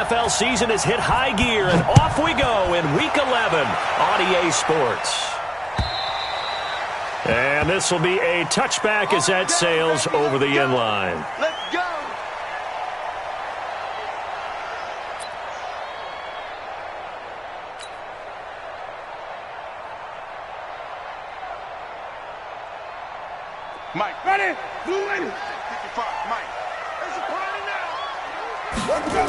NFL season has hit high gear, and off we go in Week 11 on EA Sports. And this will be a touchback as that sails over the end line. Let's go. Mike, ready? Blue lady. 55, Mike. There's a party now. Let's go.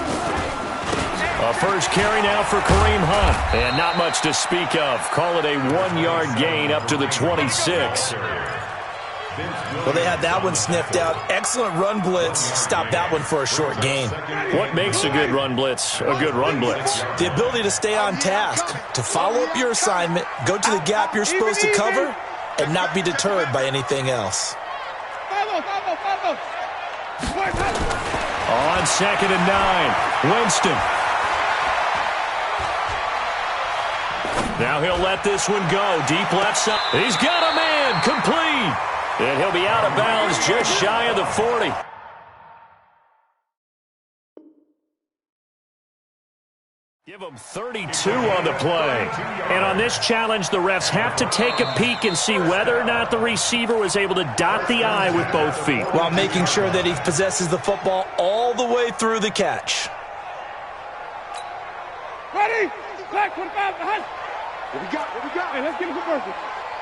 A first carry now for Kareem Hunt. And not much to speak of. Call it a 1-yard gain up to the 26. Well, they had that one sniffed out. Excellent run blitz. Stopped that one for a short gain. What makes a good run blitz a good run blitz? The ability to stay on task, to follow up your assignment, go to the gap you're supposed to cover, and not be deterred by anything else. On 2nd and 9, Winston. Now he'll let this one go. Deep left side. He's got a man. Complete. And he'll be out of bounds just shy of the 40. Give him 32 on the play. And on this challenge, the refs have to take a peek and see whether or not the receiver was able to dot the I with both feet, while making sure that he possesses the football all the way through the catch. Ready? Black 25 behind. What we got? What we got? Hey, let's get it for Murphy.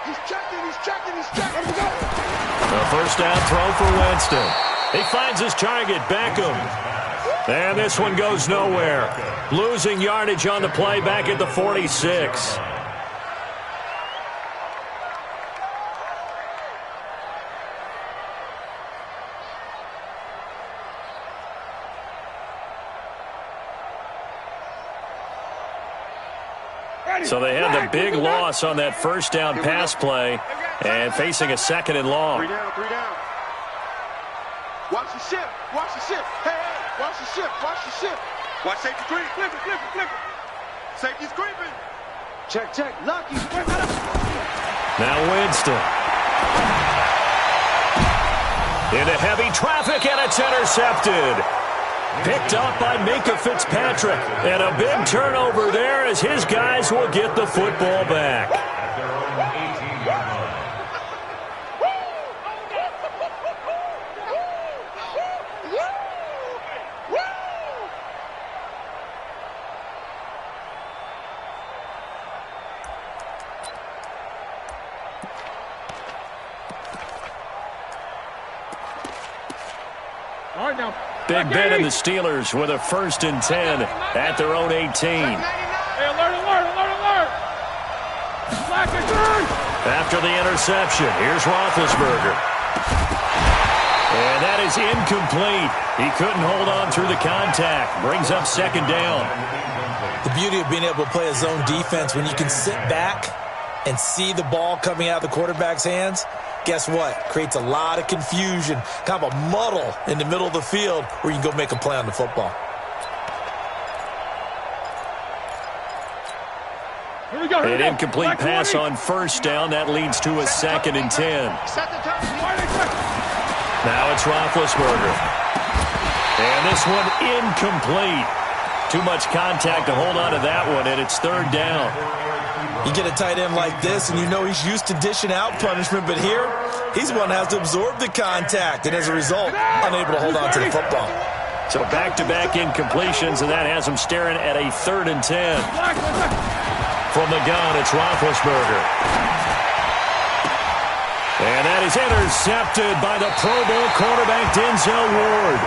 He's checking. Let me go. A first down throw for Winston. He finds his target, Beckham. And this one goes nowhere. Losing yardage on the play back at the 46. So they had the big loss on that first down pass play and facing a 2nd and long. 3 down. Watch the ship. Hey, watch the ship. Watch safety creep. Flip it. Safety's creeping. Check. Lucky. Now Winston. Into heavy traffic, and it's intercepted. Picked up by Minkah Fitzpatrick. And a big turnover there as his guys will get the football back. All right, now. Big Ben and the Steelers with a 1st and 10 at their own 18. Hey, alert. Black and turn. After the interception, here's Roethlisberger. And that is incomplete. He couldn't hold on through the contact. Brings up 2nd down. The beauty of being able to play a zone defense when you can sit back and see the ball coming out of the quarterback's hands. Guess what? Creates a lot of confusion, kind of a muddle in the middle of the field where you can go make a play on the football. An incomplete pass on 1st down. That leads to a 2nd and 10. Now it's Roethlisberger. And this one incomplete. Too much contact to hold on to that one, and it's 3rd down. You get a tight end like this, and you know he's used to dishing out punishment, but here, he's the one that has to absorb the contact, and as a result, unable to hold on to the football. So back-to-back incompletions, and that has him staring at a 3rd and 10. From the gun, it's Roethlisberger. And that is intercepted by the Pro Bowl quarterback, Denzel Ward.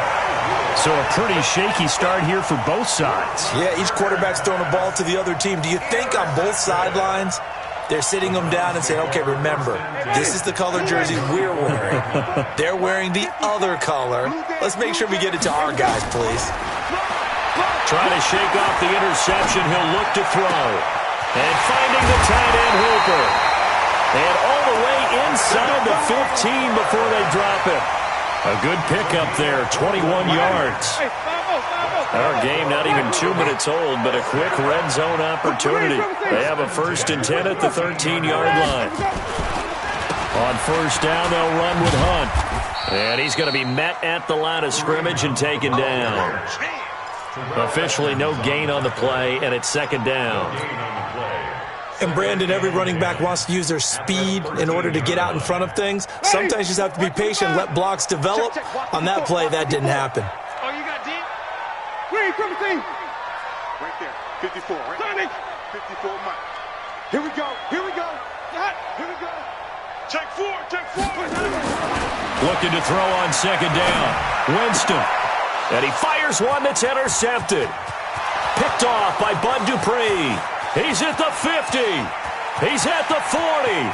So a pretty shaky start here for both sides. Yeah, each quarterback's throwing a ball to the other team. Do you think on both sidelines they're sitting them down and saying, okay, remember, this is the color jersey we're wearing. They're wearing the other color. Let's make sure we get it to our guys, please. Trying to shake off the interception. He'll look to throw. And finding the tight end Hooper. And all the way inside the 15 before they drop it. A good pickup there, 21 yards. Our game not even 2 minutes old, but a quick red zone opportunity. They have a 1st and 10 at the 13-yard line. On 1st down, they'll run with Hunt. And he's going to be met at the line of scrimmage and taken down. Officially no gain on the play, and it's second down. And Brandon, every running back wants to use their speed in order to get out in front of things. Sometimes you just have to be patient, let blocks develop. On that play, that didn't happen. Oh, you got deep? Green, 17. Right there, 54. Right there. 54, Mike. Here we go. Here we go. Here we go. Check four. Looking to throw on second down. Winston. And he fires one that's intercepted. Picked off by Bud Dupree. He's at the 50. He's at the 40.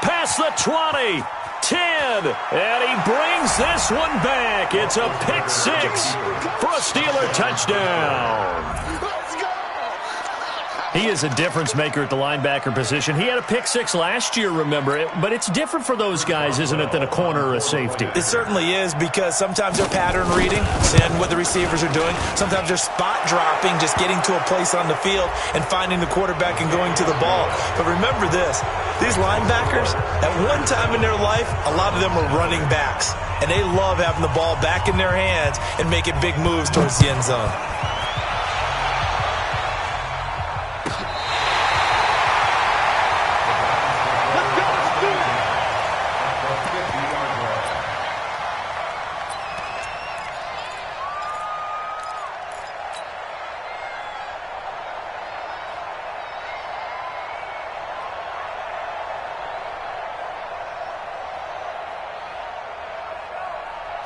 Past the 20. 10. And he brings this one back. It's a pick six for a Steeler touchdown. He is a difference maker at the linebacker position. He had a pick six last year, remember it, but it's different for those guys, isn't it, than a corner or a safety? It certainly is, because sometimes they're pattern reading, seeing what the receivers are doing. Sometimes they're spot dropping, just getting to a place on the field and finding the quarterback and going to the ball. But remember this, these linebackers, at one time in their life, a lot of them were running backs, and they love having the ball back in their hands and making big moves towards the end zone.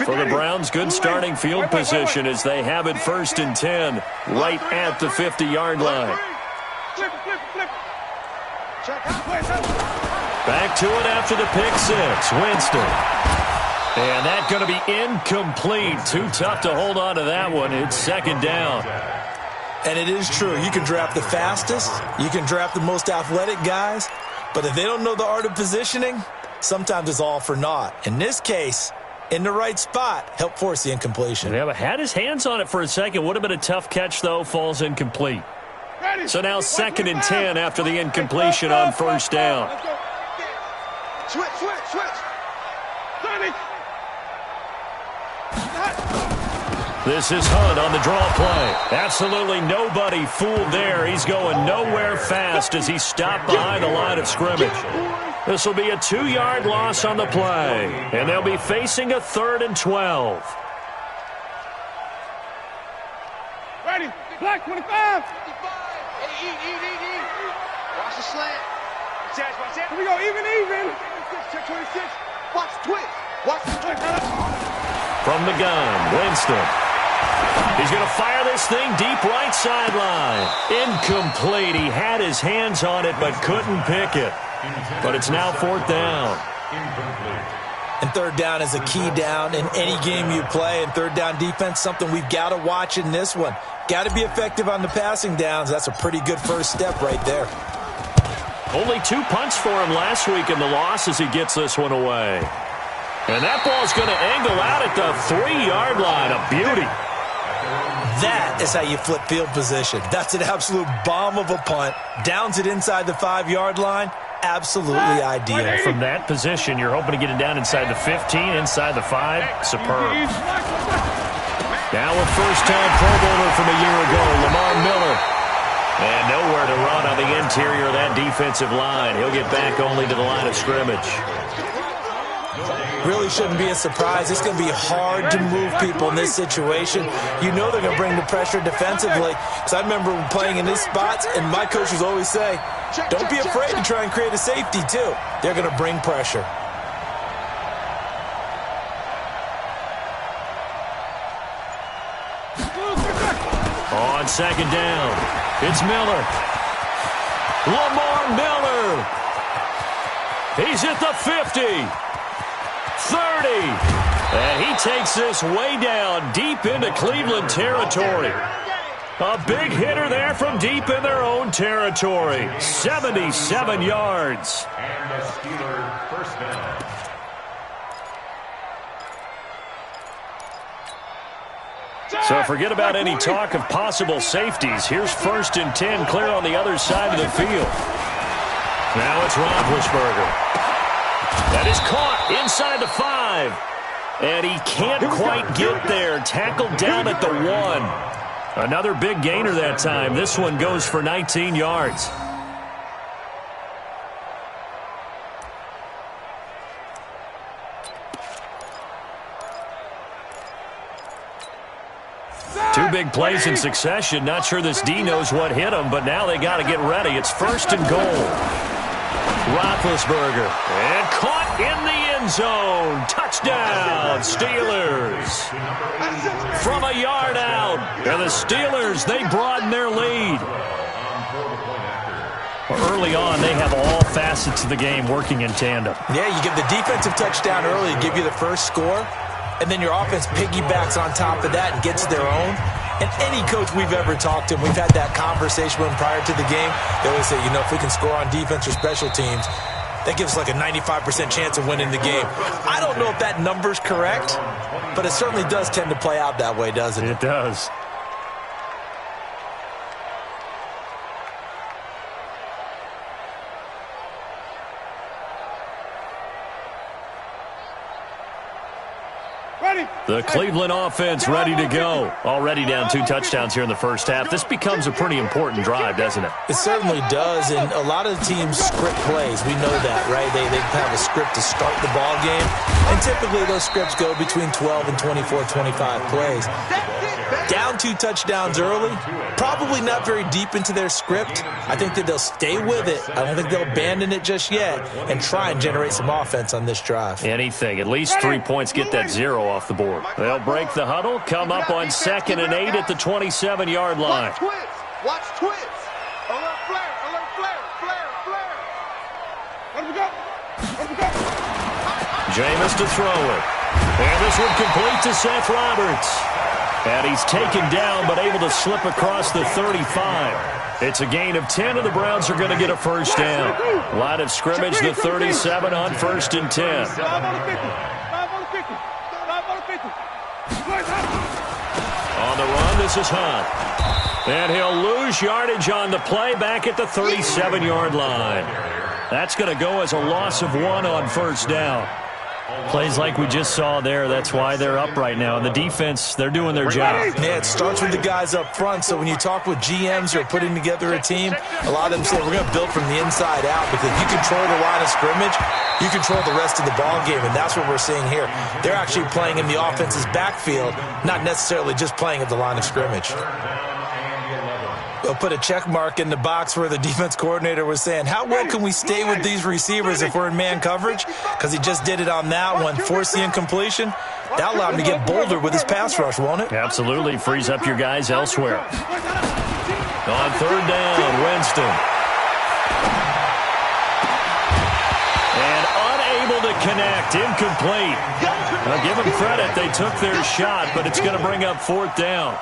For the Browns, good starting field position as they have it 1st and 10, right at the 50-yard line. Back to it after the pick six. Winston. And that's going to be incomplete. Too tough to hold on to that one. It's second down. And it is true. You can draft the fastest. You can draft the most athletic guys. But if they don't know the art of positioning, sometimes it's all for naught. In this case, in the right spot, help force the incompletion. Yeah, but had his hands on it for a second. Would have been a tough catch, though. Falls incomplete. So now 2nd and 10 after the incompletion on 1st down. Switch. This is Hunt on the draw play. Absolutely nobody fooled there. He's going nowhere fast as he stopped behind the line of scrimmage. This will be a 2-yard loss on the play, and they'll be facing a 3rd and 12. Ready, black 25. Hey, E. Watch the slant. Watch that. Here we go, even. Check 26. Watch the twist. Watch the twist. From the gun, Winston. He's going to fire this thing deep right sideline. Incomplete. He had his hands on it but couldn't pick it. But it's now 4th down. And 3rd down is a key down in any game you play. And 3rd down defense, something we've got to watch in this one. Got to be effective on the passing downs. That's a pretty good first step right there. Only 2 punts for him last week in the loss as he gets this one away. And that ball's going to angle out at the 3-yard line. A beauty. That is how you flip field position. That's an absolute bomb of a punt. Downs it inside the 5-yard line. Absolutely ideal. From that position, you're hoping to get it down inside the 15, inside the 5. Superb. Now a first-time Pro Bowler from a year ago, Lamar Miller. And nowhere to run on the interior of that defensive line. He'll get back only to the line of scrimmage. Really shouldn't be a surprise. It's going to be hard to move people in this situation. You know they're going to bring the pressure defensively. So I remember playing in these spots, and my coaches always say, don't be afraid to try and create a safety, too. They're going to bring pressure. On second down, it's Miller. Lamar Miller. He's at the 50. 30. And he takes this way down deep into Cleveland territory. A big hitter there from deep in their own territory. 77 yards. And the Steelers first down. So forget about any talk of possible safeties. Here's 1st and 10 clear on the other side of the field. Now it's Roethlisberger. That is caught inside the 5. And he can't quite get there. Tackled down at the 1. Another big gainer that time. This one goes for 19 yards. Two big plays in succession. Not sure this D knows what hit him, but now they got to get ready. It's 1st and goal. Roethlisberger. And caught in the end zone. Touchdown, Steelers. From a yard out. And the Steelers, they broaden their lead. Early on, they have all facets of the game working in tandem. Yeah, you give the defensive touchdown early to give you the first score, and then your offense piggybacks on top of that and gets their own. And any coach we've ever talked to, and we've had that conversation with them prior to the game, they always say, if we can score on defense or special teams, that gives us like a 95% chance of winning the game. I don't know if that number's correct, but it certainly does tend to play out that way, doesn't it? It does. The Cleveland offense ready to go. Already down 2 touchdowns here in the first half. This becomes a pretty important drive, doesn't it? It certainly does, and a lot of teams script plays. We know that, right? They have a script to start the ball game, and typically those scripts go between 12 and 24, 25 plays. Down 2 touchdowns early, probably not very deep into their script. I think that they'll stay with it. I don't think they'll abandon it just yet and try and generate some offense on this drive. Anything. At least 3 points, get that 0 off the board. They'll break the huddle, come up on 2nd and 8 at the 27-yard line. Watch twist. Watch twist. Alert flare. Alert flare. Flare. Flare. Let him go. Let him go. Jameis to throw it. And this one complete to Seth Roberts. And he's taken down but able to slip across the 35. It's a gain of 10, and the Browns are going to get a first down. Line of scrimmage, the 37 on 1st and 10. On the run, this is Hunt. And he'll lose yardage on the play back at the 37-yard line. That's going to go as a loss of 1 on 1st down. Plays like we just saw there, that's why they're up right now. And the defense, they're doing their job. Yeah, it starts with the guys up front. So when you talk with GMs who are putting together a team, a lot of them say, we're going to build from the inside out, because if you control the line of scrimmage, you control the rest of the ball game, and that's what we're seeing here. They're actually playing in the offense's backfield, not necessarily just playing at the line of scrimmage. We'll put a check mark in the box where the defense coordinator was saying, how well can we stay with these receivers if we're in man coverage? Because he just did it on that one, forced the incompletion. That allowed him to get bolder with his pass rush, won't it? Absolutely. Frees up your guys elsewhere. On 3rd down, Winston. And unable to connect, incomplete. Now give them credit, they took their shot, but it's going to bring up 4th down.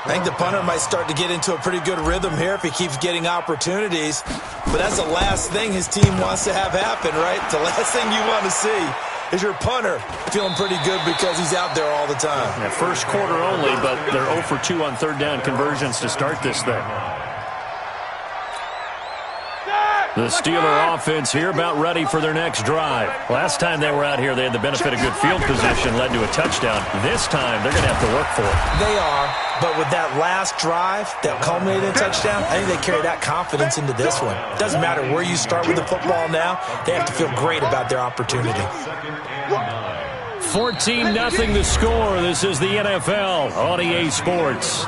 I think the punter might start to get into a pretty good rhythm here if he keeps getting opportunities. But that's the last thing his team wants to have happen, right? The last thing you want to see is your punter feeling pretty good because he's out there all the time. Yeah, first quarter only, but they're 0 for 2 on 3rd down conversions to start this thing. The Steeler offense here about ready for their next drive. Last time they were out here, they had the benefit of good field position, led to a touchdown. This time, they're going to have to work for it. They are, but with that last drive that culminated in a touchdown, I think they carry that confidence into this one. It doesn't matter where you start with the football now. They have to feel great about their opportunity. 14-0 the score. This is the NFL on EA Sports.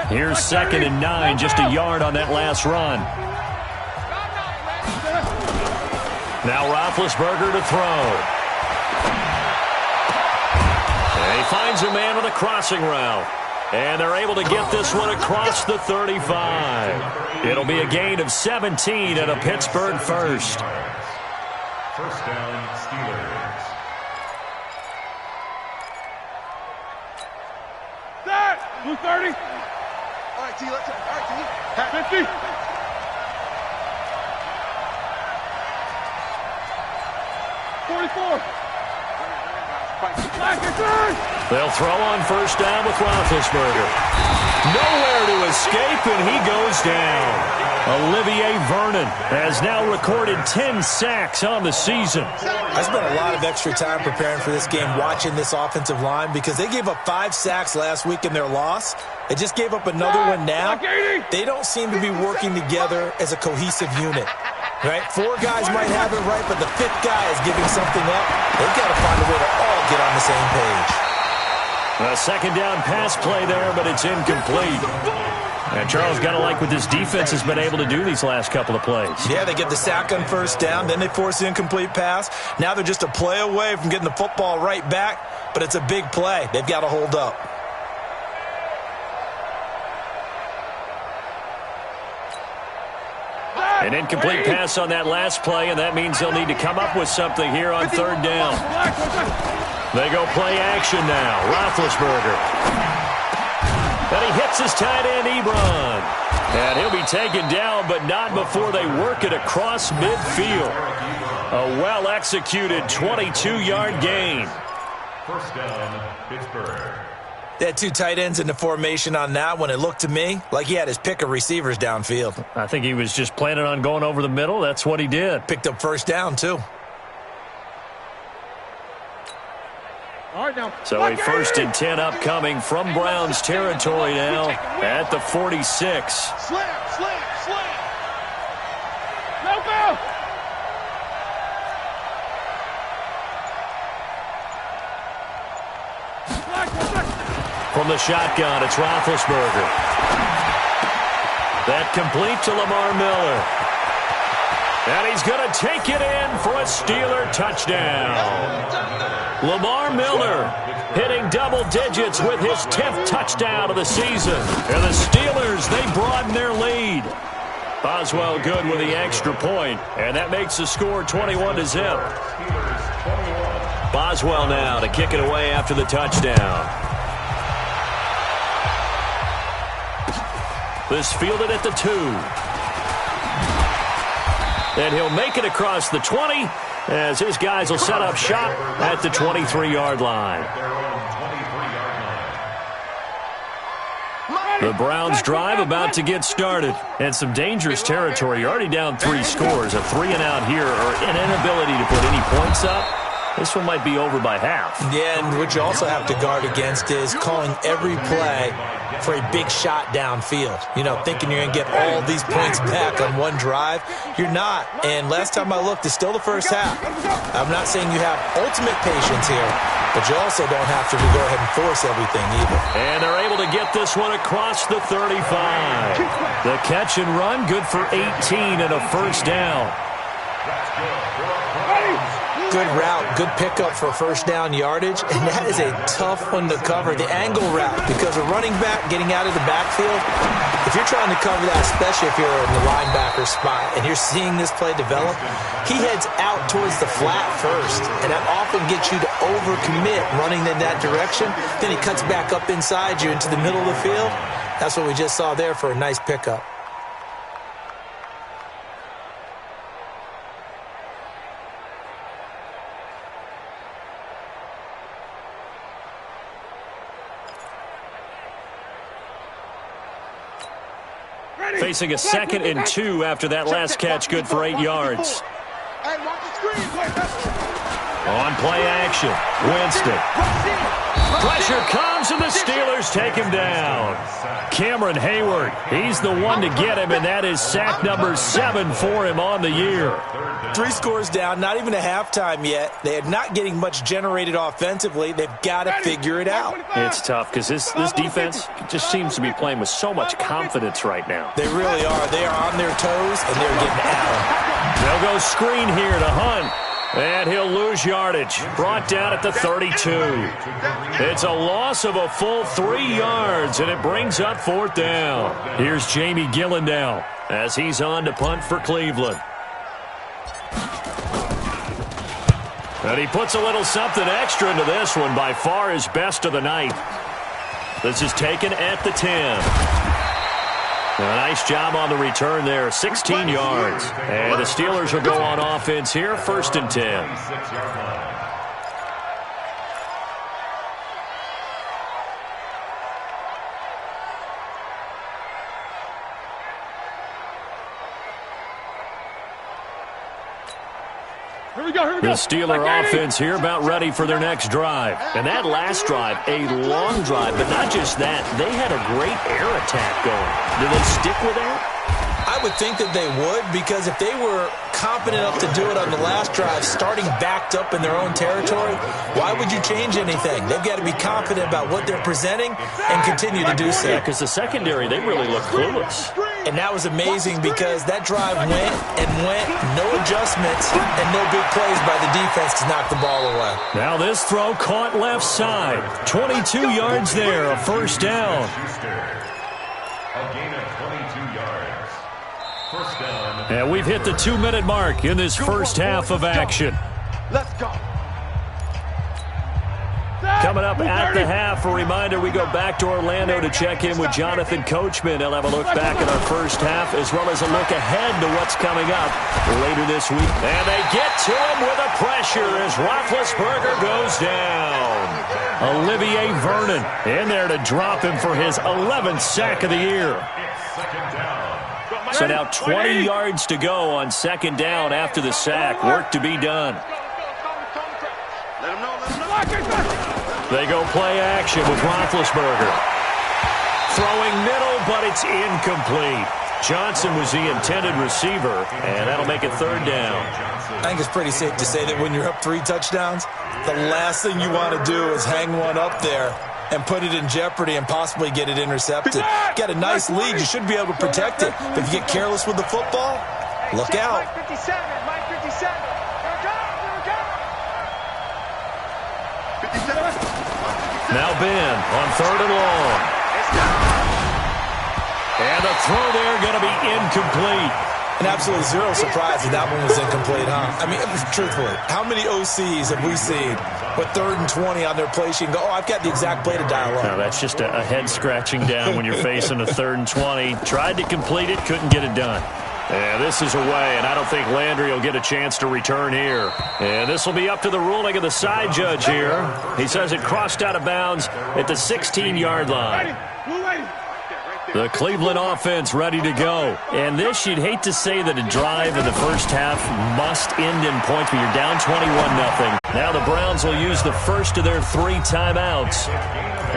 Here's 2nd and 9, just a yard on that last run. Now Roethlisberger to throw. And he finds a man with a crossing route. And they're able to get this one across the 35. It'll be a gain of 17 and a Pittsburgh first. First down, Steelers. Set! 230. All right, T, let's go. All right, T. 50. 44. They'll throw on first down with Roethlisberger. Nowhere to escape, and he goes down. Olivier Vernon has now recorded 10 sacks on the season. I spent a lot of extra time preparing for this game, watching this offensive line, because they gave up 5 sacks last week in their loss. They just gave up another one now. They don't seem to be working together as a cohesive unit. Right? 4 guys might have it right, but the 5th guy is giving something up. They've got to find a way to all get on the same page. A second down pass play there, but it's incomplete. And Charles, got to like what this defense has been able to do these last couple of plays. Yeah, they get the sack on first down, then they force the incomplete pass. Now they're just a play away from getting the football right back, but it's a big play. They've got to hold up. An incomplete pass on that last play, and that means they'll need to come up with something here on third down. They go play action now. Roethlisberger. And he hits his tight end, Ebron. And he'll be taken down, but not before they work it across midfield. A well-executed 22-yard gain. First down, Pittsburgh. They had 2 tight ends in the formation on that one. It looked to me like he had his pick of receivers downfield. I think he was just planning on going over the middle. That's what he did. Picked up first down, too. So a 1st and 10 upcoming from Browns territory now at the 46. Slam. Go. From the shotgun, it's Roethlisberger. That complete to Lamar Miller. And he's going to take it in for a Steeler touchdown. Lamar Miller hitting double digits with his 10th touchdown of the season. And the Steelers, they broaden their lead. Boswell good with the extra point, and that makes the score 21-0. Boswell now to kick it away after the touchdown. This fielded at the 2. And he'll make it across the 20 as his guys will set up shop at the 23-yard line. The Browns drive about to get started. And some dangerous territory. You're already down 3 scores. A 3-and-out here or an inability to put any points up. This one might be over by half. Yeah, and what you also have to guard against is calling every play for a big shot downfield. You know, thinking you're going to get all these points back on one drive. You're not. And last time I looked, it's still the first half. I'm not saying you have ultimate patience here, but you also don't have to go ahead and force everything either. And they're able to get this one across the 35. The catch and run, good for 18 and a first down. Good route, good pickup for first down yardage, and that is a tough one to cover, the angle route, because a running back getting out of the backfield, if you're trying to cover that, especially if you're in the linebacker spot and you're seeing this play develop, he heads out towards the flat first, and that often gets you to overcommit running in that direction. Then he cuts back up inside you into the middle of the field. That's what we just saw there for a nice pickup. Facing a 2nd and 2 after that last catch, good for 8 yards. On play action, Winston. Pressure comes and the Steelers take him down. Cameron Hayward, he's the one to get him, and that is sack number 7 for him on the year. 3 scores down, not even a halftime yet. They are not getting much generated offensively. They've got to figure it out. It's tough because this defense just seems to be playing with so much confidence right now. They really are. They are on their toes, and they're getting at them. They'll go screen here to Hunt. And he'll lose yardage. Brought down at the 32. It's a loss of a full 3 yards, and it brings up 4th down. Here's Jamie Gillen now as he's on to punt for Cleveland. And he puts a little something extra into this one, by far his best of the night. This is taken at the 10. A nice job on the return there, 16 yards. And the Steelers will go on offense here, 1st and 10. The Steeler offense here about ready for their next drive. And that last drive, a long drive, but not just that. They had a great air attack going. Do they stick with that? I would think that they would, because if they were competent enough to do it on the last drive, starting backed up in their own territory, why would you change anything? They've got to be confident about what they're presenting and continue to do so. Yeah, because the secondary, they really look clueless. And that was amazing because that drive went and went, no adjustments, and no big plays by the defense to knock the ball away. Now this throw caught left side. 22 yards there, a first down. A gain of 22 yards. First down. And we've hit the 2-minute mark in this first half of action. Let's go. Coming up at the half, a reminder, we go back to Orlando to check in with Jonathan Coachman. He'll have a look back at our first half as well as a look ahead to what's coming up later this week. And they get to him with a pressure as Roethlisberger goes down. Olivier Vernon in there to drop him for his 11th sack of the year. So now 20 yards to go on second down after the sack. Work to be done. Let him know, let him know. They go play action with Roethlisberger. Throwing middle, but it's incomplete. Johnson was the intended receiver, and that'll make it third down. I think it's pretty safe to say that when you're up 3 touchdowns, the last thing you want to do is hang one up there and put it in jeopardy and possibly get it intercepted. Get a nice lead, you should be able to protect it. But if you get careless with the football, look out. Mike 57, Mike 57. Now Ben on third and long. And the throw there going to be incomplete. And absolutely zero surprise that that one was incomplete, huh? I mean, truthfully, how many OCs have we seen with 3rd and 20 on their play sheet and go, oh, I've got the exact play to dial up? No, that's just a head scratching down when you're facing a 3rd and 20. Tried to complete it, couldn't get it done. Yeah, this is away, and I don't think Landry will get a chance to return here. And this will be up to the ruling of the side judge here. He says it crossed out of bounds at the 16-yard line. The Cleveland offense ready to go. And this, you'd hate to say that a drive in the first half must end in points, but you're down 21-0. Now the Browns will use the first of their 3 timeouts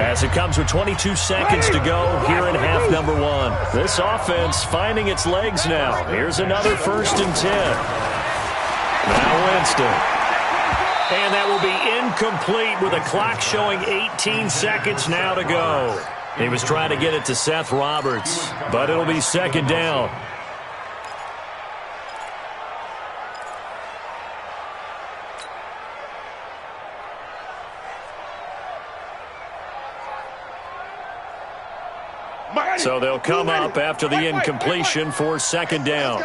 as it comes with 22 seconds to go here in half number 1. This offense finding its legs now. Here's another 1st and 10. Now Winston. And that will be incomplete with a clock showing 18 seconds now to go. He was trying to get it to Seth Roberts, but it'll be second down. So they'll come up after the incompletion for second down.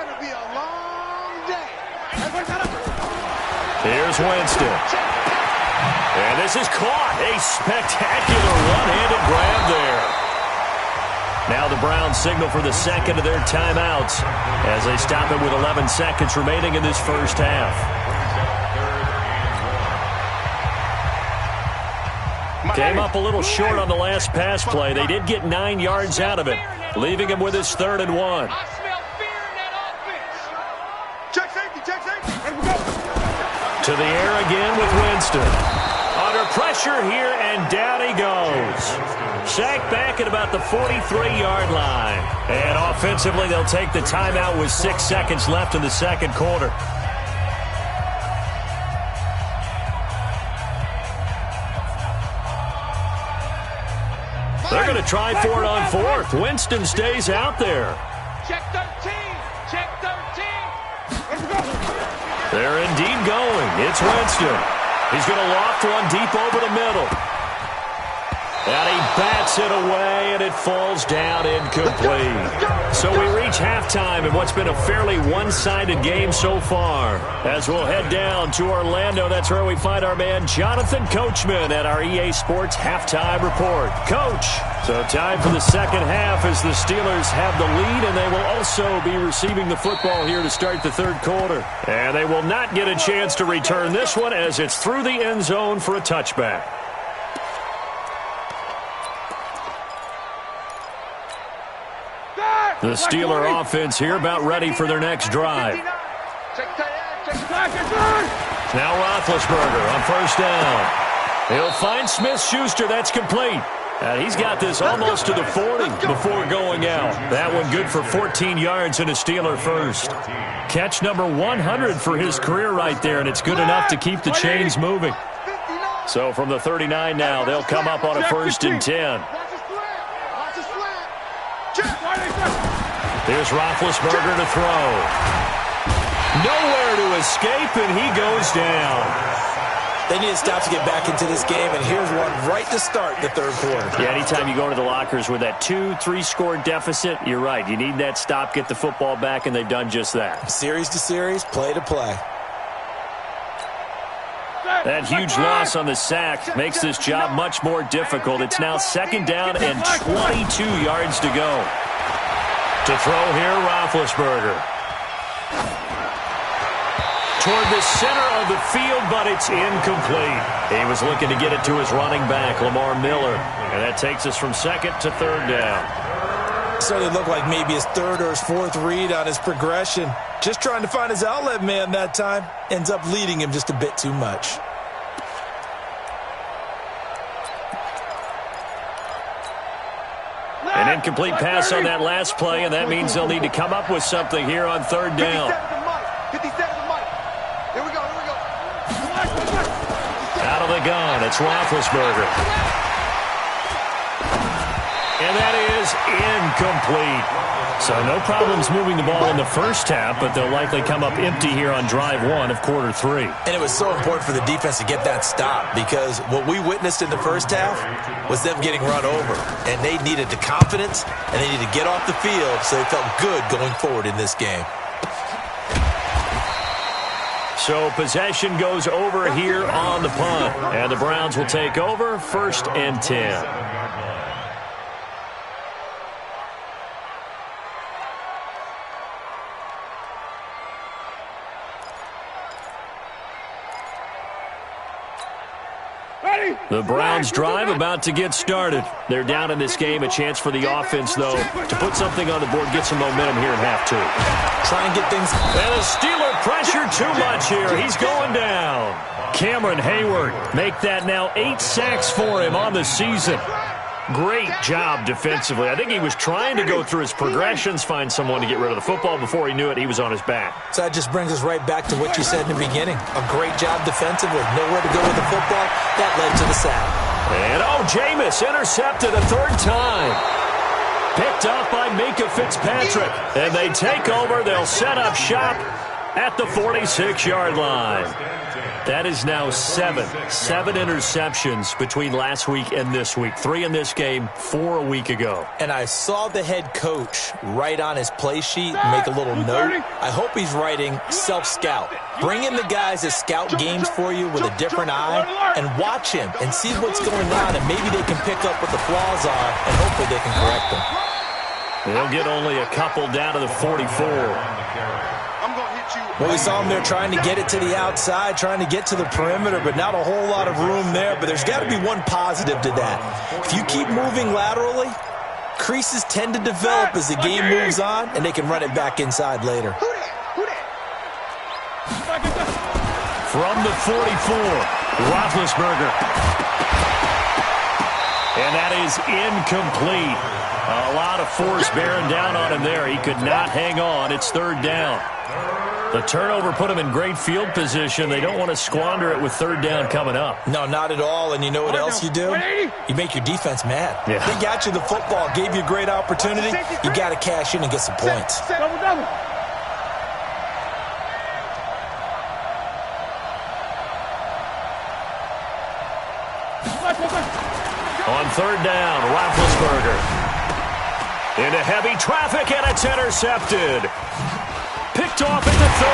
Here's Winston. And this is caught. A spectacular one-handed grab there. Now the Browns signal for the second of their timeouts as they stop it with 11 seconds remaining in this first half. Came up a little short on the last pass play. They did get 9 yards out of it, leaving him with his 3rd and 1. Check safety, check safety. To the air again with Winston. Under pressure here, and down he goes. Sacked back at about the 43-yard line. And offensively, they'll take the timeout with 6 seconds left in the second quarter. They're going to try for it on 4th. Winston stays out there. Check 13, check 13. They're indeed going. It's Winston. He's going to loft one deep over the middle. And he bats it away, and it falls down incomplete. So we reach halftime in what's been a fairly one-sided game so far. As we'll head down to Orlando, that's where we find our man Jonathan Coachman at our EA Sports Halftime Report. Coach, so time for the second half as the Steelers have the lead, and they will also be receiving the football here to start the third quarter. And they will not get a chance to return this one as it's through the end zone for a touchback. The Steeler offense here about ready for their next drive. Check tight end, check Now Roethlisberger on first down. He'll find Smith-Schuster. That's complete. And he's got this almost to the 40 before going out. That one good for 14 yards and a Steeler first. Catch number 100 for his career right there, and it's good enough to keep the chains moving. So from the 39 now, they'll come up on a 1st and 10. Here's Roethlisberger to throw. Nowhere to escape, and he goes down. They need to stop to get back into this game, and here's one right to start the third quarter. Yeah, anytime you go into the lockers with that 2-3 score deficit, you're right. You need that stop, get the football back, and they've done just that. Series to series, play to play. That huge loss on the sack makes this job much more difficult. It's now 2nd down and 22 yards to go. To throw here, Roethlisberger. Toward the center of the field, but it's incomplete. He was looking to get it to his running back, Lamar Miller. And that takes us from 2nd to 3rd down. Certainly looked like maybe his 3rd or his 4th read on his progression. Just trying to find his outlet man that time. Ends up leading him just a bit too much. An incomplete pass on that last play, and that means they'll need to come up with something here on 3rd down. 50 seconds of Mike. Here we go. Out of the gun, it's Roethlisberger. And that is incomplete. So no problems moving the ball in the first half, but they'll likely come up empty here on drive 1 of quarter 3. And it was so important for the defense to get that stop, because what we witnessed in the first half was them getting run over. And they needed the confidence, and they needed to get off the field so they felt good going forward in this game. So possession goes over here on the punt. And the Browns will take over 1st and 10. The Browns drive about to get started. They're down in this game. A chance for the offense, though, to put something on the board, get some momentum here in half 2. Try and get things. And the Steeler pressure too much here. He's going down. Cameron Hayward make that now 8 sacks for him on the season. Great job defensively. I think he was trying to go through his progressions, find someone to get rid of the football. Before he knew it, he was on his back. So that just brings us right back to what you said in the beginning. A great job defensively. Nowhere to go with the football. That led to the sack. And, Jameis intercepted a 3rd time. Picked up by Minkah Fitzpatrick. And they take over. They'll set up shop at the 46-yard line. That is now 7 interceptions between last week and this week. 3 in this game, 4 a week ago. And I saw the head coach write on his play sheet, make a little note. I hope he's writing self-scout. Bring in the guys that scout games for you with a different eye and watch him and see what's going on, and maybe they can pick up what the flaws are, and hopefully they can correct them. They'll get only a couple down to the 44. Well, we saw them there trying to get it to the outside, trying to get to the perimeter, but not a whole lot of room there. But there's got to be one positive to that. If you keep moving laterally, creases tend to develop as the game moves on, and they can run it back inside later. From the 44, Roethlisberger. And that is incomplete. A lot of force bearing down on him there. He could not hang on. It's 3rd down. The turnover put them in great field position. They don't want to squander it with 3rd down coming up. No, not at all. And you know what else you do? You make your defense mad. Yeah. They got you the football, gave you a great opportunity. You got to cash in and get some points. On 3rd down, Roethlisberger. Into heavy traffic, and it's intercepted. Picked off at the 30,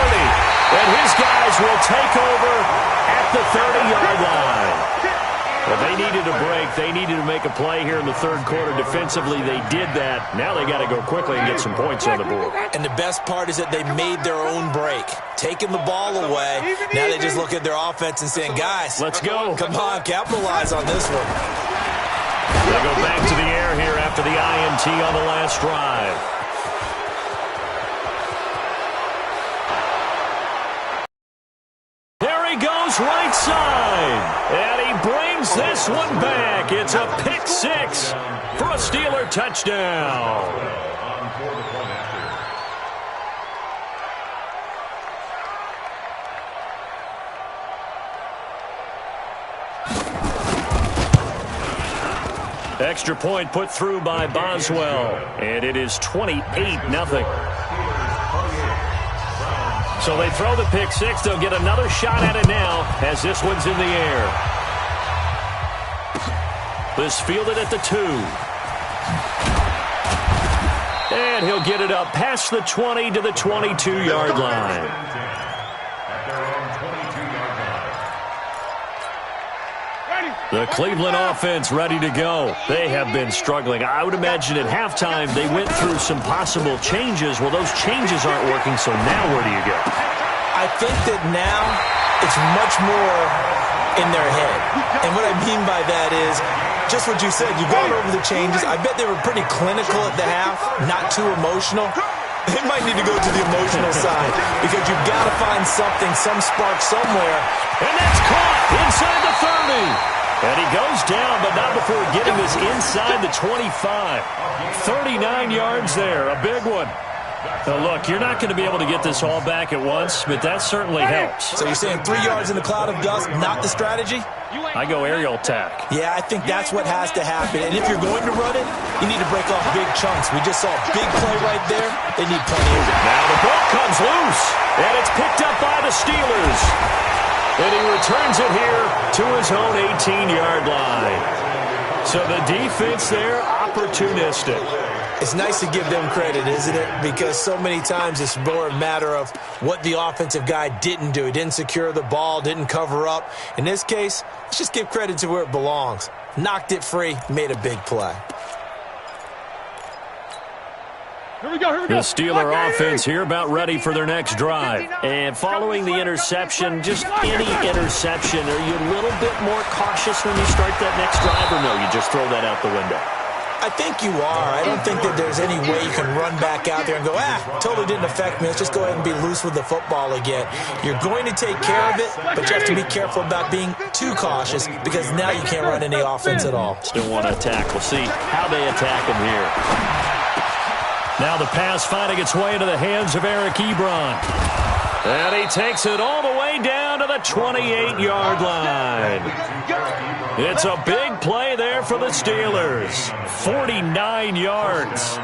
and his guys will take over at the 30-yard line. Well, they needed a break. They needed to make a play here in the 3rd quarter. Defensively, they did that. Now they got to go quickly and get some points on the board. And the best part is that they made their own break, taking the ball away. Now they just look at their offense and saying, guys, let's go. Come on, capitalize on this one. They go back to the air here after the INT on the last drive. There he he goes right side. And he brings this one back. It's a pick six for a Steeler touchdown. Extra point put through by Boswell, and it is 28-0. So they throw the pick six. They'll get another shot at it now as this one's in the air. This fielded at the 2. And he'll get it up past the 20 to the 22-yard line. The Cleveland offense ready to go. They have been struggling. I would imagine at halftime they went through some possible changes. Well, those changes aren't working, so now where do you go? I think that now it's much more in their head. And what I mean by that is just what you said. You've gone over the changes. I bet they were pretty clinical at the half, not too emotional. They might need to go to the emotional side because you've got to find something, some spark somewhere. And that's caught inside the 30. And he goes down, but not before getting this inside the 25. 39 yards there, a big one. Now, look, you're not going to be able to get this all back at once, but that certainly helps. So you're saying 3 yards in the cloud of dust, not the strategy? I go aerial attack. Yeah, I think that's what has to happen. And if you're going to run it, you need to break off big chunks. We just saw a big play right there. They need plenty of it. Now the ball comes loose, and it's picked up by the Steelers. And he returns it here to his own 18-yard line. So the defense there, opportunistic. It's nice to give them credit, isn't it? Because so many times it's more a matter of what the offensive guy didn't do. He didn't secure the ball, didn't cover up. In this case, let's just give credit to where it belongs. Knocked it free, made a big play. Here we go. The Steeler offense here about ready for their next drive. And following the interception, just any interception, are you a little bit more cautious when you start that next drive, or no, you just throw that out the window? I think you are. I don't think that there's any way you can run back out there and go, totally didn't affect me. Let's just go ahead and be loose with the football again. You're going to take care of it, but you have to be careful about being too cautious because now you can't run any offense at all. Still want to attack. We'll see how they attack him here. Now the pass finding its way into the hands of Eric Ebron. And he takes it all the way down to the 28-yard line. It's a big play there for the Steelers. 49 yards.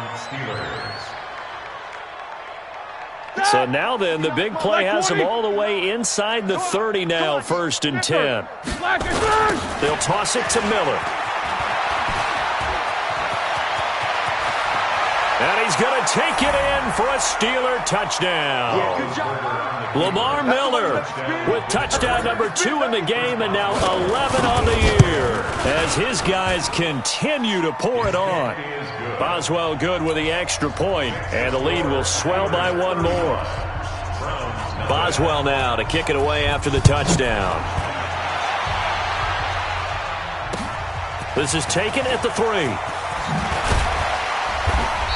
So now then, the big play has them all the way inside the 30 now, 1st and 10. They'll toss it to Miller. And he's going to take it in for a Steeler touchdown. Lamar Miller with touchdown number 2 in the game and now 11 on the year as his guys continue to pour it on. Boswell good with the extra point, and the lead will swell by one more. Boswell now to kick it away after the touchdown. This is taken at the 3.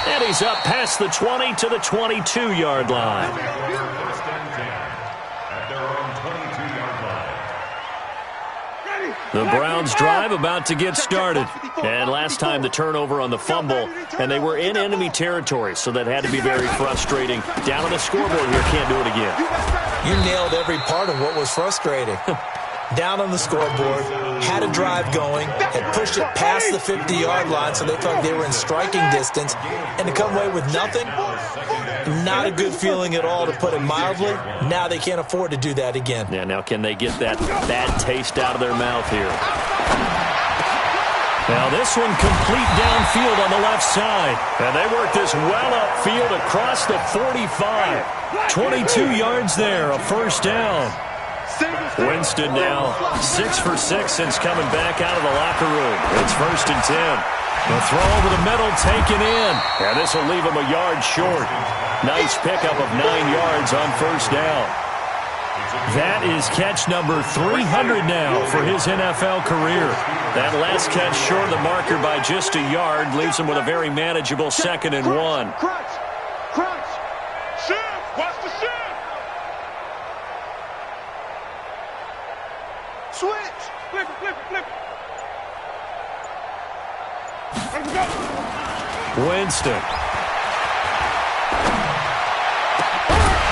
And he's up past the 20 to the 22-yard line. The Browns drive about to get started. And last time the turnover on the fumble, and they were in enemy territory, so that had to be very frustrating. Down on the scoreboard here, can't do it again. You nailed every part of what was frustrating. Down on the scoreboard, had a drive going, had pushed it past the 50-yard line so they felt they were in striking distance, and to come away with nothing, not a good feeling at all, to put it mildly. Now they can't afford to do that again. Yeah, now can they get that bad taste out of their mouth here? Now this one complete downfield on the left side. And they work this well upfield across the 45. 22 yards there, a 1st down. Winston now 6 for 6 since coming back out of the locker room. It's 1st and 10. The throw over the middle taken in. And this will leave him a yard short. Nice pickup of 9 yards on 1st down. That is catch number 300 now for his NFL career. That last catch short of the marker by just a yard leaves him with a very manageable 2nd and 1. Watch the shift. Switch. Flip it, flip it, flip it. Let's go. Winston.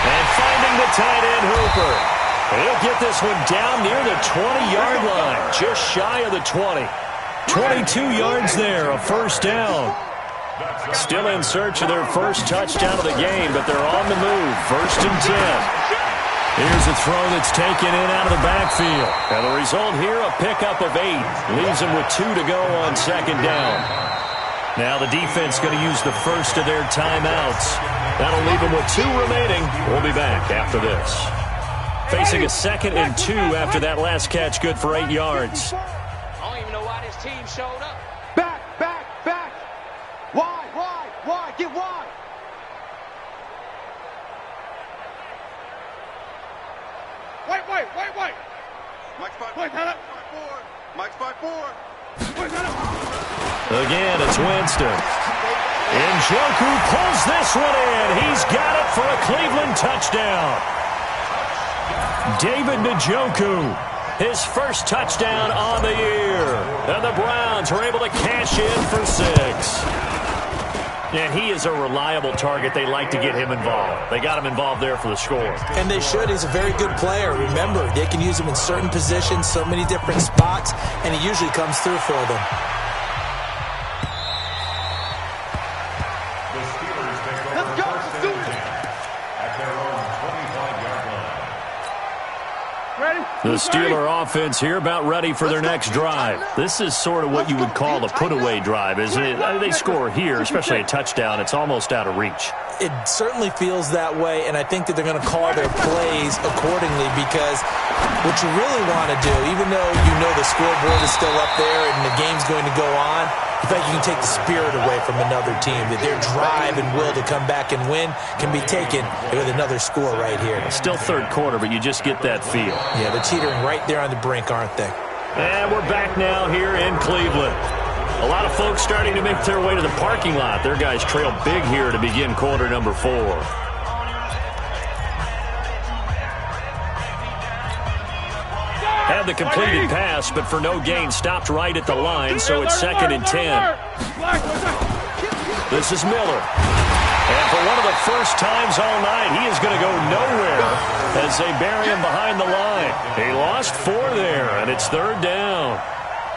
And finding the tight end Hooper. He'll get this one down near the 20-yard line, just shy of the 20. 22 yards there, a first down. Still in search of their first touchdown of the game, but they're on the move. 1st and 10. Here's a throw that's taken in out of the backfield. And the result here, a pickup of 8. Leaves them with 2 to go on 2nd down. Now the defense going to use the first of their timeouts. That'll leave them with 2 remaining. We'll be back after this. Facing a 2nd and 2 after that last catch, good for 8 yards. I don't even know why this team showed up. Back, back, back. Wide, get wide. Wait. Mike's 5-4. Mike's 5-4. Again, it's Winston. Njoku pulls this one in. He's got it for a Cleveland touchdown. David Njoku, his first touchdown on the year. And the Browns are able to cash in for 6. And he is a reliable target. They like to get him involved. They got him involved there for the score. And they should. He's a very good player. Remember, they can use him in certain positions, so many different spots, and he usually comes through for them. The Steelers take over first and 10 at their own 25-yard line. Ready? The Steeler offense here about ready for their next drive. This is sort of what you would call a put-away drive, isn't it? They score here, especially a touchdown. It's almost out of reach. It certainly feels that way, and I think that they're going to call their plays accordingly, because what you really want to do, even though you know the scoreboard is still up there and the game's going to go on, in fact, you can take the spirit away from another team, that their drive and will to come back and win can be taken with another score right here. Still 3rd quarter, but you just get that feel. Yeah, they're teetering right there on the brink, aren't they? And we're back now here in Cleveland. A lot of folks starting to make their way to the parking lot. Their guys trail big here to begin quarter number 4. Had the completed pass, but for no gain, stopped right at the line, so it's 2nd and 10. This is Miller. And for one of the first times all night, he is going to go nowhere as they bury him behind the line. He lost 4 there, and it's 3rd down.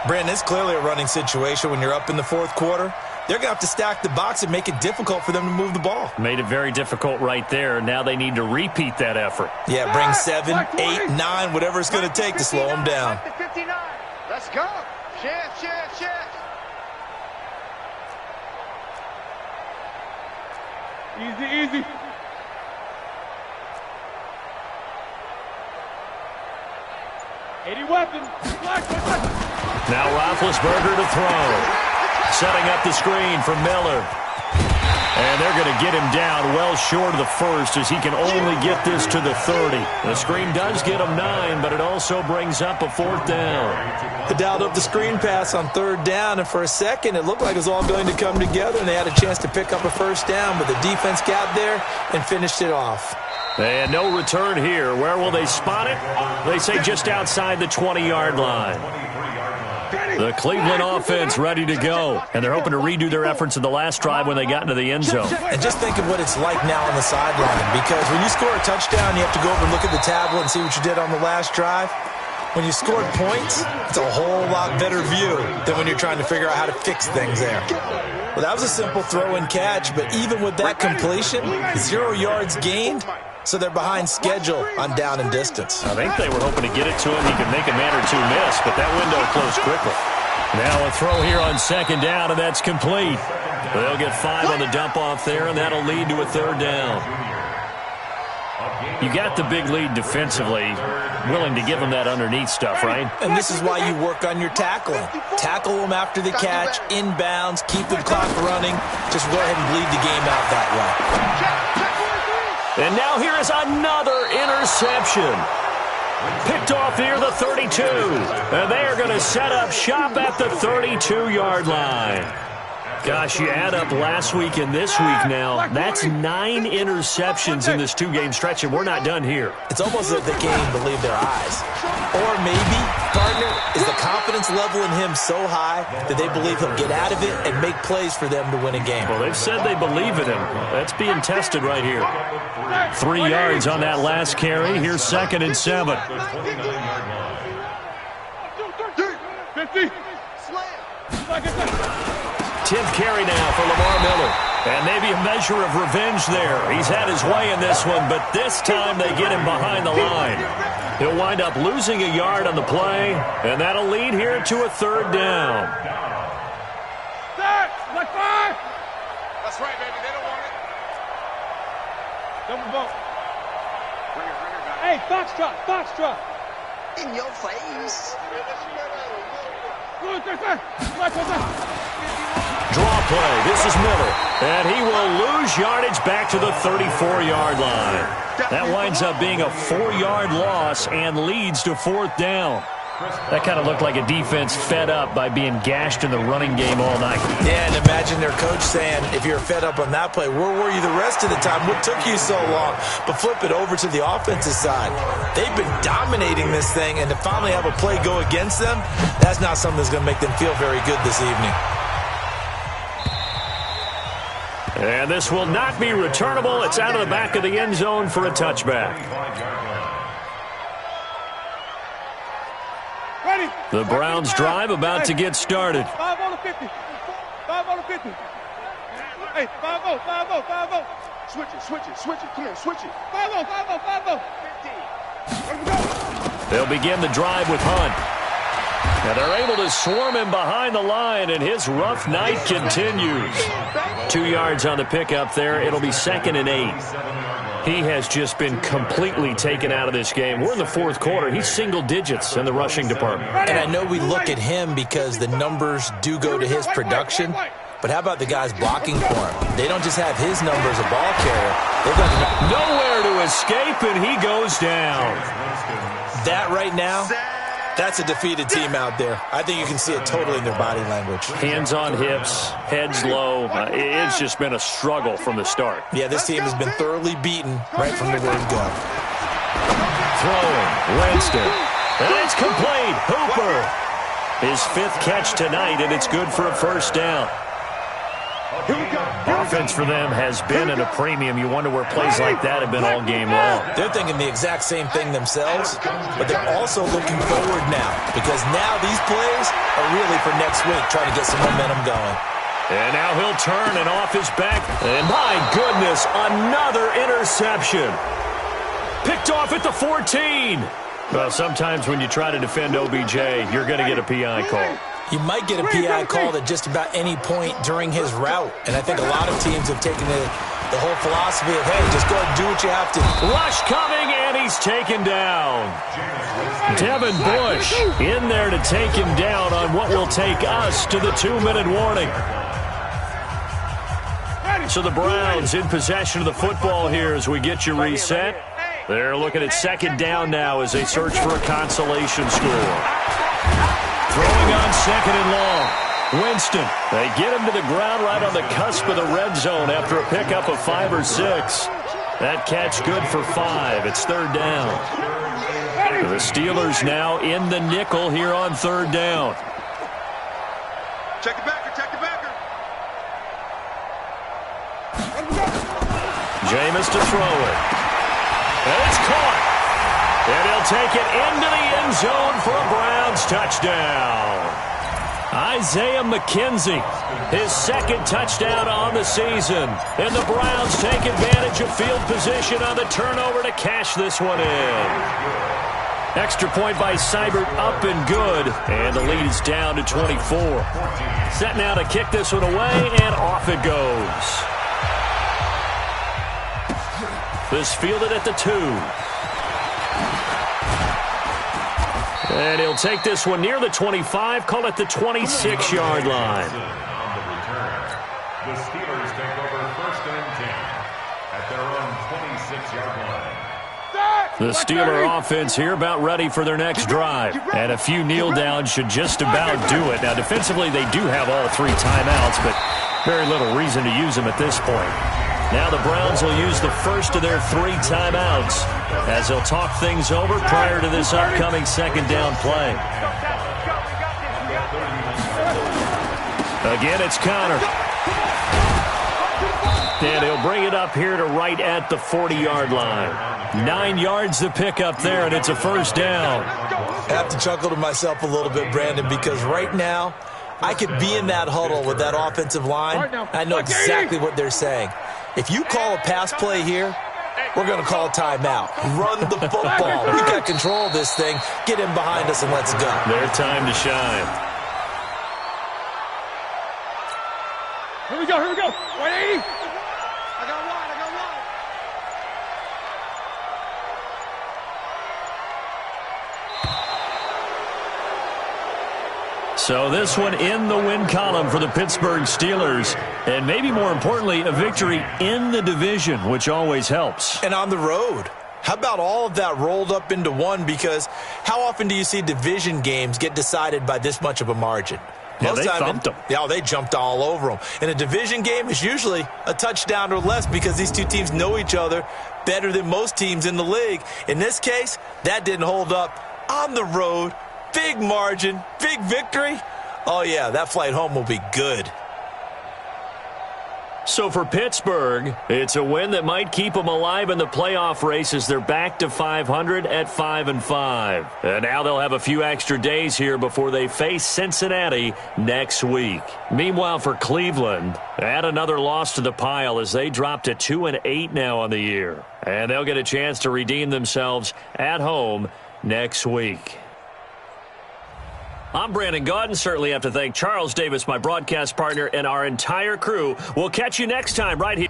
Brandon, it's clearly a running situation when you're up in the 4th quarter. They're going to have to stack the box and make it difficult for them to move the ball. Made it very difficult right there. Now they need to repeat that effort. Yeah, bring 7, 8, 9, whatever it's going to take to slow them down. Let's go. Shift. Easy. Weapons. Now Roethlisberger to throw. Setting up the screen for Miller. And they're going to get him down well short of the 1st as he can only get this to the 30. The screen does get him 9, but it also brings up a 4th down. They dialed up the screen pass on 3rd down, and for a second it looked like it was all going to come together, and they had a chance to pick up a 1st down, but the defense got there and finished it off. And no return here. Where will they spot it? They say just outside the 20-yard line. The Cleveland offense ready to go, and they're hoping to redo their efforts in the last drive when they got into the end zone. And just think of what it's like now on the sideline, because when you score a touchdown, you have to go over and look at the tablet and see what you did on the last drive. When you scored points, it's a whole lot better view than when you're trying to figure out how to fix things there. Well, that was a simple throw and catch, but even with that completion, 0 yards gained, so they're behind schedule on down and distance. I think they were hoping to get it to him. He could make a man or 2 miss, but that window closed quickly. Now a throw here on 2nd down, and that's complete. They'll get 5 on the dump-off there, and that'll lead to a 3rd down. You got the big lead defensively, willing to give them that underneath stuff, right? And this is why you work on your tackling. Tackle them after the catch, inbounds, keep the clock running. Just go ahead and bleed the game out that way. And now here is another interception. Picked off near the 32. And they are going to set up shop at the 32-yard line. Gosh, you add up last week and this week now, that's 9 interceptions in this 2-game stretch, and we're not done here. It's almost as if they can't even believe their eyes. Or maybe partner is the confidence level in him so high that they believe he'll get out of it and make plays for them to win a game. Well, they've said they believe in him. That's being tested right here. 3 yards on that last carry. Here's 2nd and 7. Tenth carry now for Lamar Miller. And maybe a measure of revenge there. He's had his way in this one, but this time they get him behind the line. He'll wind up losing a yard on the play, and that'll lead here to a 3rd down. Like 5. That's right, baby. They don't want it. Double bump. Bring it, guys. Hey, Foxtrot. In your face. Draw play. This is Miller. And he will lose yardage back to the 34-yard line. That winds up being a 4-yard loss and leads to 4th down. That kind of looked like a defense fed up by being gashed in the running game all night. Yeah, and imagine their coach saying, if you're fed up on that play, where were you the rest of the time? What took you so long? But flip it over to the offensive side. They've been dominating this thing, and to finally have a play go against them, that's not something that's going to make them feel very good this evening. And this will not be returnable. It's out of the back of the end zone for a touchback. The Browns drive about to get started. 5 on the 50. 5 on the 50. Hey, 5-0, 5-0, 5-0. Switch it. Come on, switch it. 5-0, 5-0, 5-0. They'll begin the drive with Hunt. And they're able to swarm him behind the line, and his rough night continues. 2 yards on the pickup there. It'll be 2nd and 8. He has just been completely taken out of this game. We're in the 4th quarter. He's single digits in the rushing department. And I know we look at him because the numbers do go to his production, but how about the guys blocking for him? They don't just have his number as a ball carrier. They've got nowhere to escape, and he goes down. That right now, that's a defeated team out there. I think you can see it totally in their body language. Hands on hips, heads low. It's just been a struggle from the start. Yeah, this team has been thoroughly beaten right from the word go. Throwing, Winston. And it's complete. Hooper. His 5th catch tonight, and it's good for a 1st down. Offense for them has been at a premium. You wonder where plays like that have been all game long. They're thinking the exact same thing themselves, but they're also looking forward now because now these plays are really for next week, trying to get some momentum going. And now he'll turn and off his back. And my goodness, another interception. Picked off at the 14. Well, sometimes when you try to defend OBJ, you're going to get a PI call. You might get a PI call at just about any point during his route. And I think a lot of teams have taken the whole philosophy of, hey, just go and do what you have to. Rush coming, and he's taken down. Devin Bush in there to take him down on what will take us to the 2-minute warning. So the Browns in possession of the football here as we get you reset. They're looking at 2nd down now as they search for a consolation score. Throwing on 2nd and long. Winston. They get him to the ground right on the cusp of the red zone after a pickup of 5 or 6. That catch good for 5. It's 3rd down. The Steelers now in the nickel here on 3rd down. Check the backer. Jameis to throw it. And it's caught. And he'll take it into the end zone for a Browns touchdown. Isaiah McKenzie, his 2nd touchdown on the season. And the Browns take advantage of field position on the turnover to cash this one in. Extra point by Seibert, up and good. And the lead is down to 24. Set now to kick this one away, and off it goes. This fielded at the 2. And he'll take this one near the 25, call it the 26-yard line. The Steelers take over 1st and 10 at their own 26-yard line. The Steeler offense here about ready for their next drive. And a few kneel downs should just about do it. Now, defensively, they do have all 3 timeouts, but very little reason to use them at this point. Now the Browns will use the first of their 3 timeouts as they'll talk things over prior to this upcoming second down play. Again, it's Connor. And he'll bring it up here to right at the 40-yard line. 9 yards to pick up there, and it's a first down. I have to chuckle to myself a little bit, Brandon, because right now I could be in that huddle with that offensive line. I know exactly what they're saying. If you call a pass play here, we're going to call a timeout. Run the football. We've got control of this thing. Get in behind us and let's go. Their time to shine. Here we go, here we go. 180. I got one. So this one in the win column for the Pittsburgh Steelers. And maybe more importantly, a victory in the division, which always helps. And on the road. How about all of that rolled up into one? Because how often do you see division games get decided by this much of a margin? Yeah, they thumped them. Yeah, they jumped all over them. And a division game is usually a touchdown or less because these two teams know each other better than most teams in the league. In this case, that didn't hold up. On the road, big margin, big victory. Oh, yeah, that flight home will be good. So for Pittsburgh, it's a win that might keep them alive in the playoff race as they're back to 500 at 5-5. And now they'll have a few extra days here before they face Cincinnati next week. Meanwhile, for Cleveland, add another loss to the pile as they drop to 2-8 now on the year. And they'll get a chance to redeem themselves at home next week. I'm Brandon Gaudin. Certainly have to thank Charles Davis, my broadcast partner, and our entire crew. We'll catch you next time right here.